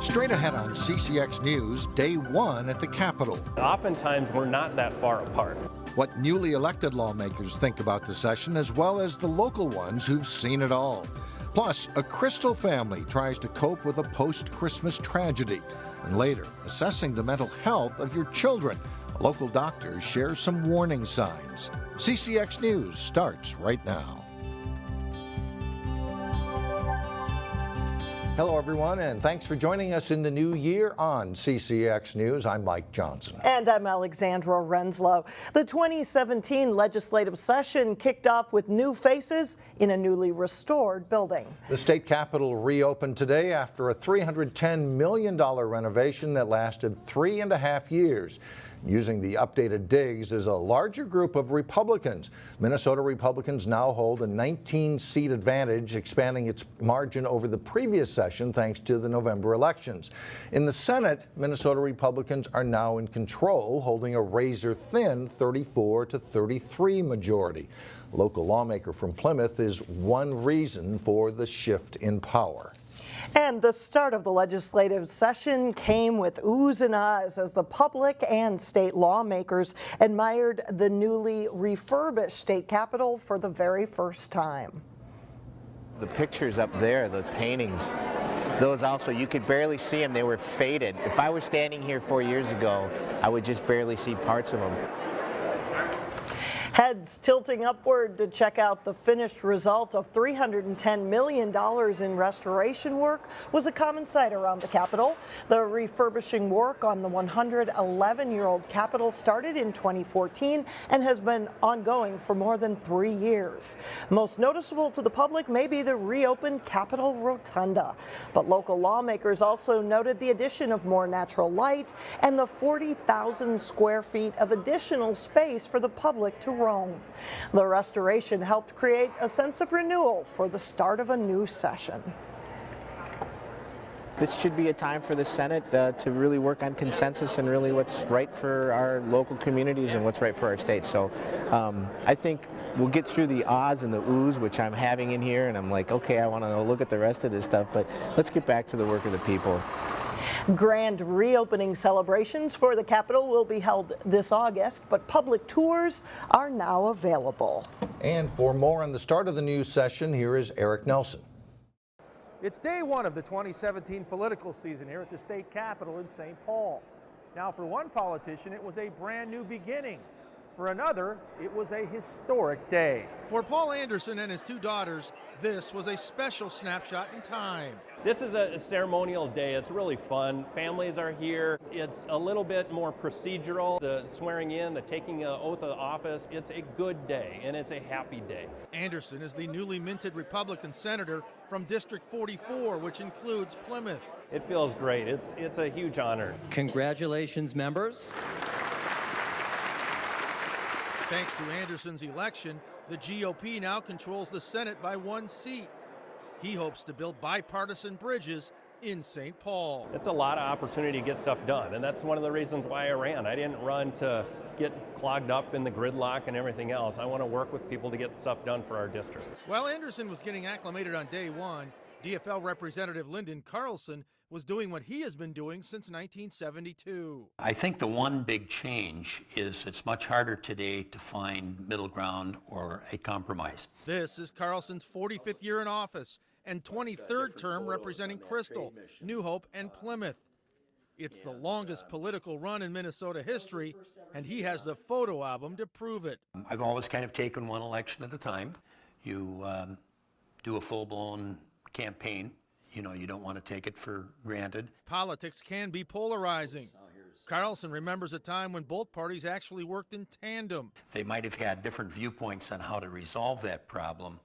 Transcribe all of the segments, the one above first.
Straight ahead on CCX News, Day 1 at the Capitol. Oftentimes, we're not that far apart. What newly elected lawmakers think about the session, as well as the local ones who've seen it all. Plus, a Crystal family tries to cope with a post-Christmas tragedy. And later, assessing the mental health of your children. A local doctor shares some warning signs. CCX News starts right now. Hello, everyone, and thanks for joining us in the new year on CCX News. I'm Mike Johnson. And I'm Alexandra Renslow. The 2017 legislative session kicked off with new faces in a newly restored building. The state capitol reopened today after a $310 million renovation that lasted 3.5 years. Using the updated digs is a larger group of Republicans. Minnesota Republicans now hold a 19-seat advantage, expanding its margin over the previous session thanks to the November elections. In the Senate, Minnesota Republicans are now in control, holding a razor-thin 34-33 majority. A local lawmaker from Plymouth is one reason for the shift in power. And the start of the legislative session came with oohs and ahs as the public and state lawmakers admired the newly refurbished state capitol for the very first time. The pictures up there, the paintings, those also, you could barely see them. They were faded. If I were standing here 4 years ago, I would just barely see parts of them. Heads tilting upward to check out the finished result of $310 million in restoration work was a common sight around the Capitol. The refurbishing work on the 111-year-old Capitol started in 2014 and has been ongoing for more than 3 years. Most noticeable to the public may be the reopened Capitol Rotunda. But local lawmakers also noted the addition of more natural light and the 40,000 square feet of additional space for the public to roam. The restoration helped create a sense of renewal for the start of a new session. This should be a time for the Senate to really work on consensus and really what's right for our local communities and what's right for our state. So I think we'll get through the ahs and the oohs, which I'm having in here, and I'm like, okay, I want to look at the rest of this stuff, but let's get back to the work of the people. Grand reopening celebrations for the Capitol will be held this August, but public tours are now available. And for more on the start of the new session, here is Eric Nelson. It's day one of the 2017 political season here at the state capitol in St. Paul. Now, for one politician, it was a brand new beginning. For another, it was a historic day. For Paul Anderson and his two daughters, this was a special snapshot in time. This is a ceremonial day. It's really fun. Families are here. It's a little bit more procedural. The swearing in, the taking an oath of office, it's a good day, and it's a happy day. Anderson is the newly minted Republican senator from District 44, which includes Plymouth. It feels great. It's a huge honor. Congratulations, members. Thanks to Anderson's election, the GOP now controls the Senate by 1 seat. He hopes to build bipartisan bridges in St. Paul. It's a lot of opportunity to get stuff done, and that's one of the reasons why I ran. I didn't run to get clogged up in the gridlock and everything else. I want to work with people to get stuff done for our district. While Anderson was getting acclimated on day one, DFL Representative Lyndon Carlson was doing what he has been doing since 1972. I think the one big change is it's much harder today to find middle ground or a compromise. This is Carlson's 45th year in office and 23rd term representing Crystal, New Hope, and Plymouth. It's the longest political run in Minnesota history, and he has the photo album to prove it. I've always kind of taken one election at a time. You do a full-blown campaign. You know, you don't want to take it for granted. Politics can be polarizing. Carlson remembers a time when both parties actually worked in tandem. They might have had different viewpoints on how to resolve that problem,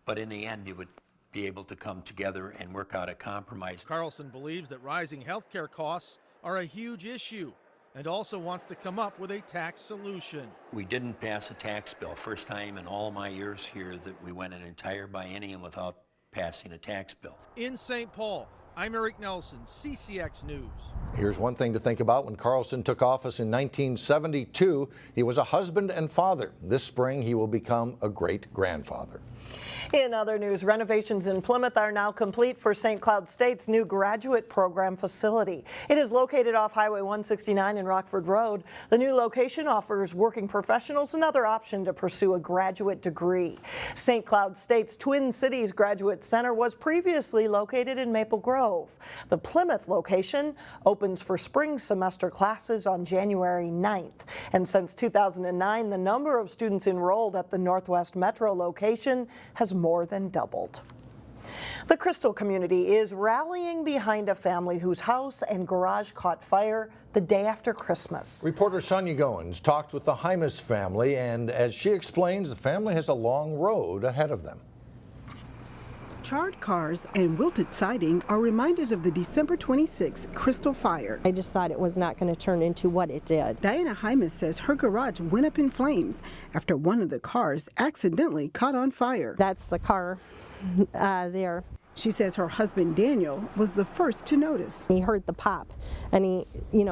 but in the end, you would be able to come together and work out a compromise. Carlson believes that rising health care costs are a huge issue and also wants to come up with a tax solution. We didn't pass a tax bill. First time in all of my years here that we went an entire biennium without passing a tax bill. In St. Paul, I'm Eric Nelson, CCX News. Here's one thing to think about. When Carlson took office in 1972, he was a husband and father. This spring, he will become a great-grandfather. In other news, renovations in Plymouth are now complete for St. Cloud State's new graduate program facility. It is located off Highway 169 and Rockford Road. The new location offers working professionals another option to pursue a graduate degree. St. Cloud State's Twin Cities Graduate Center was previously located in Maple Grove. The Plymouth location opens for spring semester classes on January 9th. And since 2009, the number of students enrolled at the Northwest Metro location has more than doubled. The Crystal community is rallying behind a family whose house and garage caught fire the day after Christmas. Reporter Sonia Goins talked with the Hymas family, and as she explains, the family has a long road ahead of them. Charred cars and wilted siding are reminders of the December 26 Crystal fire. I just thought it was not going to turn into what it did. Diana Hymas says her garage went up in flames after one of the cars accidentally caught on fire. That's the car there. She says her husband Daniel was the first to notice. He heard the pop and he,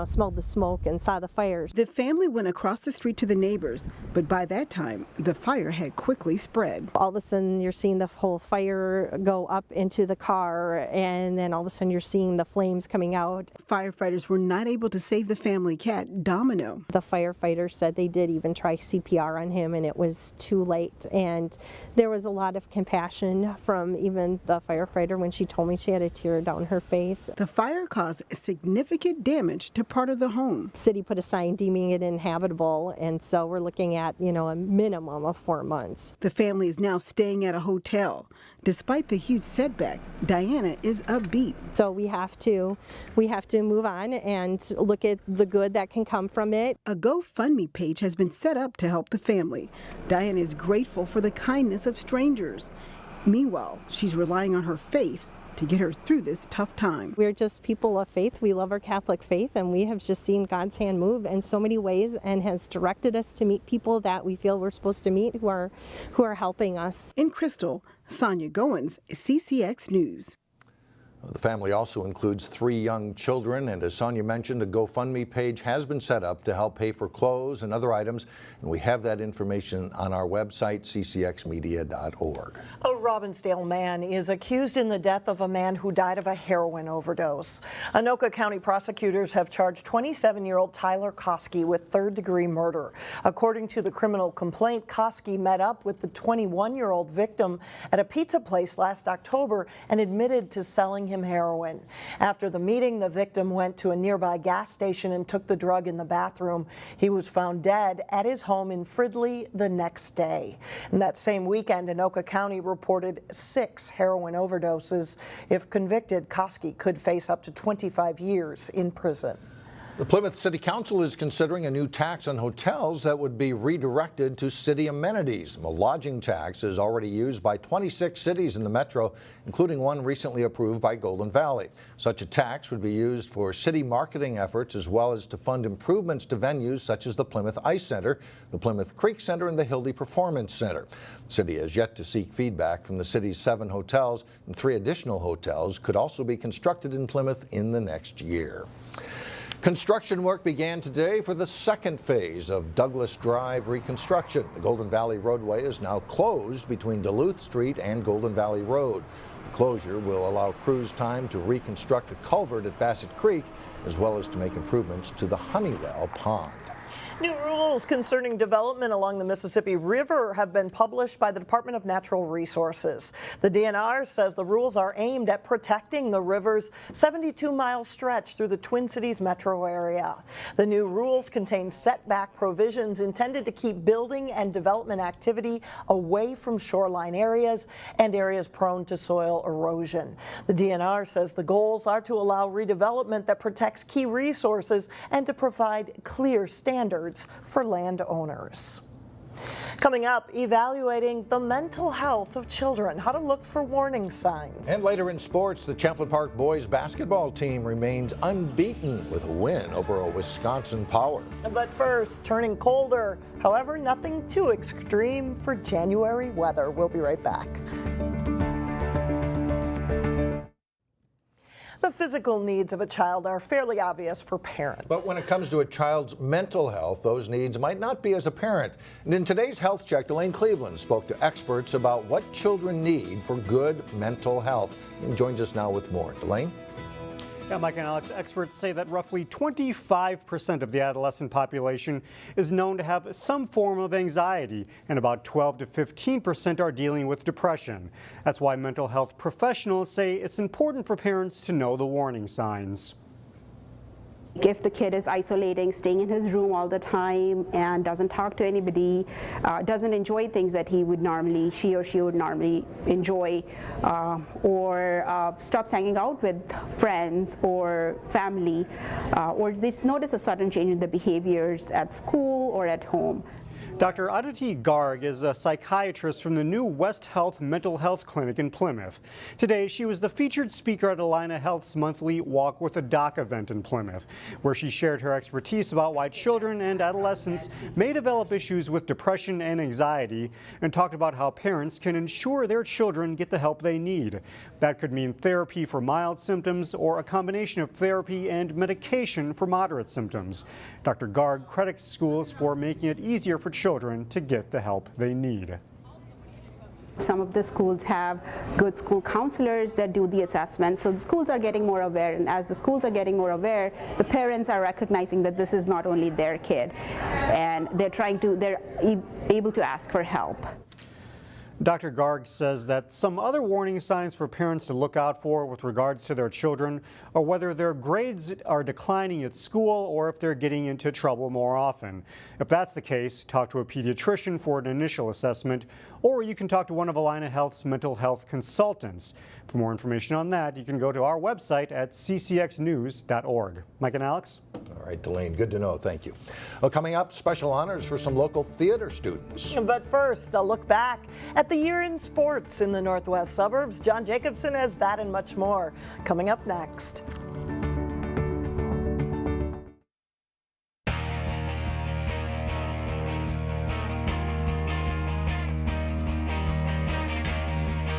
smelled the smoke and saw the fires. The family went across the street to the neighbors, but by that time, the fire had quickly spread. All of a sudden, you're seeing the whole fire go up into the car, and then all of a sudden, you're seeing the flames coming out. Firefighters were not able to save the family cat, Domino. The firefighters said they did even try CPR on him, and it was too late. And there was a lot of compassion from even the firefighter when she told me she had a tear down her face. The fire caused significant damage to part of the home. The city put a sign deeming it inhabitable, and so we're looking at, a minimum of 4 months. The family is now staying at a hotel. Despite the huge setback, Diana is upbeat. So we have to move on and look at the good that can come from it. A GoFundMe page has been set up to help the family. Diana is grateful for the kindness of strangers. Meanwhile, she's relying on her faith to get her through this tough time. We're just people of faith. We love our Catholic faith, and we have just seen God's hand move in so many ways and has directed us to meet people that we feel we're supposed to meet who are helping us. In Crystal, Sonia Goins, CCX News. The family also includes 3 young children, and as Sonia mentioned, a GoFundMe page has been set up to help pay for clothes and other items, and we have that information on our website, ccxmedia.org. A Robbinsdale man is accused in the death of a man who died of a heroin overdose. Anoka County prosecutors have charged 27-year-old Tyler Koski with third-degree murder. According to the criminal complaint, Koski met up with the 21-year-old victim at a pizza place last October and admitted to selling him heroin. After the meeting, the victim went to a nearby gas station and took the drug in the bathroom. He was found dead at his home in Fridley the next day. And that same weekend, Anoka County reported 6 heroin overdoses. If convicted, Koski could face up to 25 years in prison. The Plymouth City Council is considering a new tax on hotels that would be redirected to city amenities. The lodging tax is already used by 26 cities in the metro, including one recently approved by Golden Valley. Such a tax would be used for city marketing efforts as well as to fund improvements to venues such as the Plymouth Ice Center, the Plymouth Creek Center, and the Hildy Performance Center. The city has yet to seek feedback from the city's 7 hotels, and 3 additional hotels could also be constructed in Plymouth in the next year. Construction work began today for the second phase of Douglas Drive reconstruction. The Golden Valley roadway is now closed between Duluth Street and Golden Valley Road. The closure will allow crews time to reconstruct a culvert at Bassett Creek, as well as to make improvements to the Honeywell Pond. New rules concerning development along the Mississippi River have been published by the Department of Natural Resources. The DNR says the rules are aimed at protecting the river's 72-mile stretch through the Twin Cities metro area. The new rules contain setback provisions intended to keep building and development activity away from shoreline areas and areas prone to soil erosion. The DNR says the goals are to allow redevelopment that protects key resources and to provide clear standards for landowners. Coming up, evaluating the mental health of children, how to look for warning signs. And later in sports, the Champlin Park boys basketball team remains unbeaten with a win over a Wisconsin Power. But first, turning colder. However, nothing too extreme for January weather. We'll be right back. The physical needs of a child are fairly obvious for parents. But when it comes to a child's mental health, those needs might not be as apparent. And in today's Health Check, Elaine Cleveland spoke to experts about what children need for good mental health and joins us now with more. Elaine? Yeah, Mike and Alex, experts say that roughly 25% of the adolescent population is known to have some form of anxiety, and about 12 to 15% are dealing with depression. That's why mental health professionals say it's important for parents to know the warning signs. If the kid is isolating, staying in his room all the time and doesn't talk to anybody, doesn't enjoy things that he or she would normally enjoy, or stops hanging out with friends or family, or they notice a sudden change in the behaviors at school or at home. Dr. Aditi Garg is a psychiatrist from the new West Health Mental Health Clinic in Plymouth. Today, she was the featured speaker at Allina Health's monthly Walk with a Doc event in Plymouth, where she shared her expertise about why children and adolescents may develop issues with depression and anxiety, and talked about how parents can ensure their children get the help they need. That could mean therapy for mild symptoms or a combination of therapy and medication for moderate symptoms. Dr. Garg credits schools for making it easier for children to get the help they need. Some of the schools have good school counselors that do the assessment, so the schools are getting more aware, and as the schools are getting more aware, the parents are recognizing that this is not only their kid, and they're able to ask for help. Dr. Garg says that some other warning signs for parents to look out for with regards to their children are whether their grades are declining at school or if they're getting into trouble more often. If that's the case, talk to a pediatrician for an initial assessment, or you can talk to one of Allina Health's mental health consultants. For more information on that, you can go to our website at ccxnews.org. Mike and Alex? All right, Delane, good to know. Thank you. Well, coming up, special honors for some local theater students. But first, a look back at the year in sports in the northwest suburbs. John Jacobson has that and much more coming up next.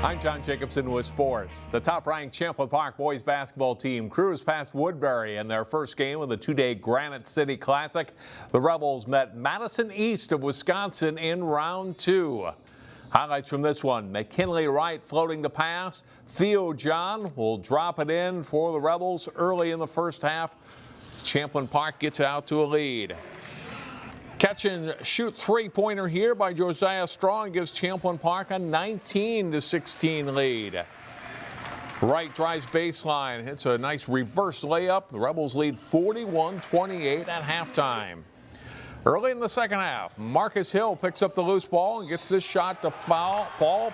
I'm John Jacobson with sports. The top-ranked Champlin Park boys basketball team cruised past Woodbury in their first game of the two-day Granite City Classic. The Rebels met Madison East of Wisconsin in round 2. Highlights from this one: McKinley Wright floating the pass. Theo John will drop it in for the Rebels early in the first half. Champlin Park gets out to a lead. Catch and shoot three-pointer here by Josiah Strong gives Champlin Park a 19-16 lead. Wright drives baseline. It's a nice reverse layup. The Rebels lead 41-28 at halftime. Early in the second half, Marcus Hill picks up the loose ball and gets this shot to fall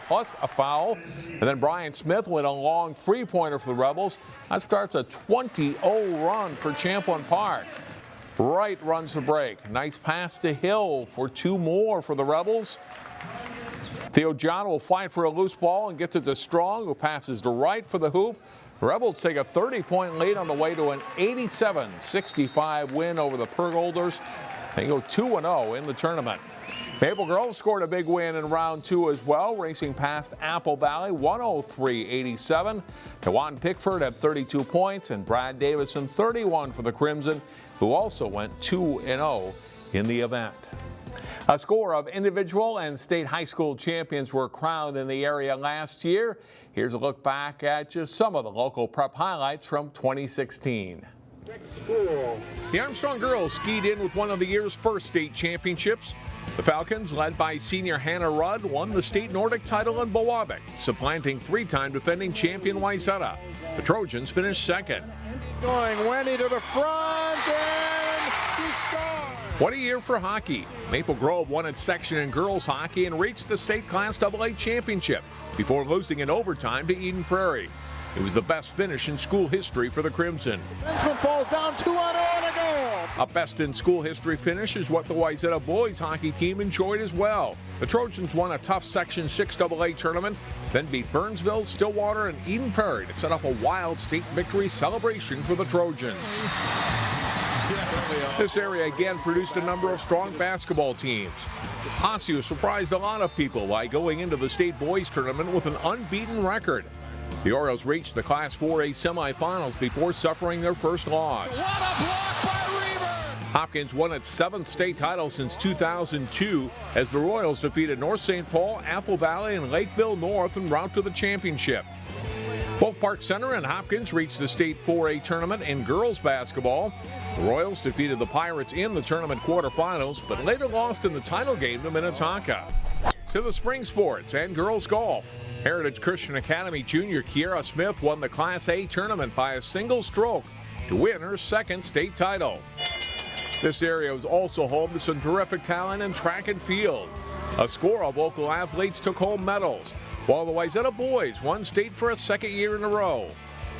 plus a foul. And then Brian Smith with a long three-pointer for the Rebels. That starts a 20-0 run for Champlin Park. Wright runs the break. Nice pass to Hill for 2 more for the Rebels. Theo John will fight for a loose ball and gets it to Strong, who passes to Wright for the hoop. The Rebels take a 30-point lead on the way to an 87-65 win over the Pergolders. They go 2-0 in the tournament. Maple Grove scored a big win in round 2 as well, racing past Apple Valley 103-87. Dewan Pickford had 32 points and Brad Davison 31 for the Crimson, who also went 2-0 in the event. A score of individual and state high school champions were crowned in the area last year. Here's a look back at just some of the local prep highlights from 2016. The Armstrong girls skied in with one of the year's first state championships. The Falcons, led by senior Hannah Rudd, won the state Nordic title in Bowabic, supplanting 3-time defending champion Wayzata. The Trojans finished second. Going Wendy to the front, and she scores. What a year for hockey. Maple Grove won its section in girls hockey and reached the state Class AA championship before losing in overtime to Eden Prairie. It was the best finish in school history for the Crimson. Benson falls down 2-0 and a goal. A best in school history finish is what the Wayzata boys hockey team enjoyed as well. The Trojans won a tough Section 6 AA tournament, then beat Burnsville, Stillwater, and Eden Prairie to set up a wild state victory celebration for the Trojans. This area again produced a number of strong basketball teams. Osseo surprised a lot of people by going into the state boys tournament with an unbeaten record. The Orioles reached the Class 4A semifinals before suffering their first loss. What a block by Reaver! Hopkins won its 7th state title since 2002 as the Royals defeated North St. Paul, Apple Valley, and Lakeville North en route to the championship. Both Park Center and Hopkins reached the state 4A tournament in girls basketball. The Royals defeated the Pirates in the tournament quarterfinals, but later lost in the title game to Minnetonka. To the spring sports and girls golf. Heritage Christian Academy junior Kiera Smith won the Class A tournament by a single stroke to win her 2nd state title. This area was also home to some terrific talent in track and field. A score of local athletes took home medals, while the Wayzata boys won state for a 2nd year in a row.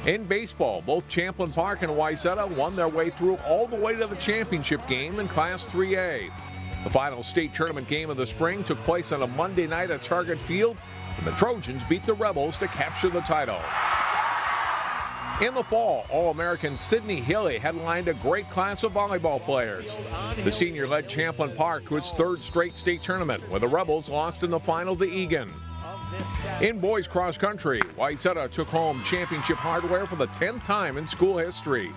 In baseball, both Champlin Park and Wayzata won their way through all the way to the championship game in Class 3A. The final state tournament game of the spring took place on a Monday night at Target Field, and the Trojans beat the Rebels to capture the title. In the fall, All-American Sydney Hilly headlined a great class of volleyball players. The senior led Champlin Park to its 3rd straight state tournament, where the Rebels lost in the final to Egan. In boys cross country, Wayzata took home championship hardware for the 10th time in school history.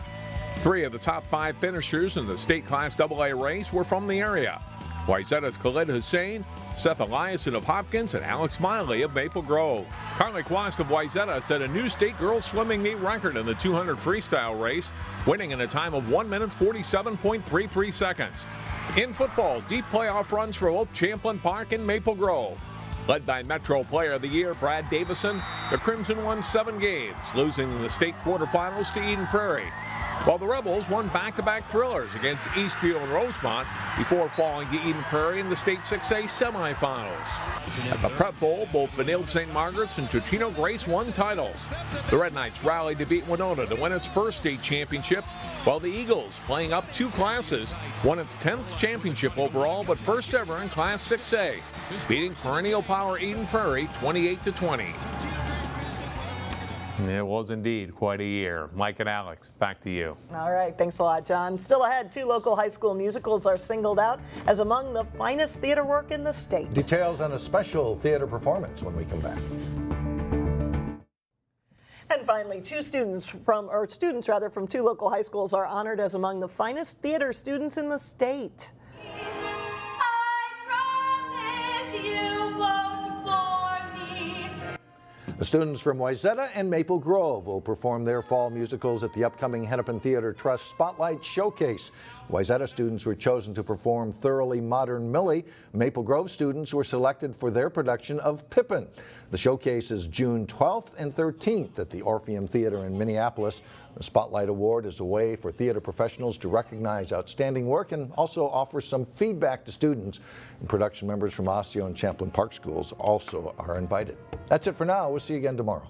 3 of the top 5 finishers in the state Class AA race were from the area. Wayzata's Khalid Hussein, Seth Eliason of Hopkins, and Alex Miley of Maple Grove. Carly Quast of Wayzata set a new state girls swimming meet record in the 200 freestyle race, winning in a time of 1 minute 47.33 seconds. In football, deep playoff runs for both Champlin Park and Maple Grove. Led by Metro Player of the Year Brad Davison, the Crimson won 7 games, losing in the state quarterfinals to Eden Prairie, while the Rebels won back-to-back thrillers against Eastfield and Rosemont before falling to Eden Prairie in the state 6A semifinals. At the Prep Bowl, both Benilde St. Margaret's and Totino Grace won titles. The Red Knights rallied to beat Winona to win its 1st state championship, while the Eagles, playing up 2 classes, won its 10th championship overall, but first ever in Class 6A, beating perennial power Eden Prairie 28-20. It was indeed quite a year. Mike and Alex, back to you. All right, thanks a lot, John. Still ahead, 2 local high school musicals are singled out as among the finest theater work in the state. Details on a special theater performance when we come back. And finally, students from 2 local high schools are honored as among the finest theater students in the state. The students from Wayzata and Maple Grove will perform their fall musicals at the upcoming Hennepin Theater Trust Spotlight Showcase. Wayzata students were chosen to perform Thoroughly Modern Millie. Maple Grove students were selected for their production of Pippin. The showcase is June 12th and 13th at the Orpheum Theater in Minneapolis. The Spotlight Award is a way for theater professionals to recognize outstanding work and also offer some feedback to students. And production members from Osseo and Champlin Park schools also are invited. That's it for now. We'll see you again tomorrow.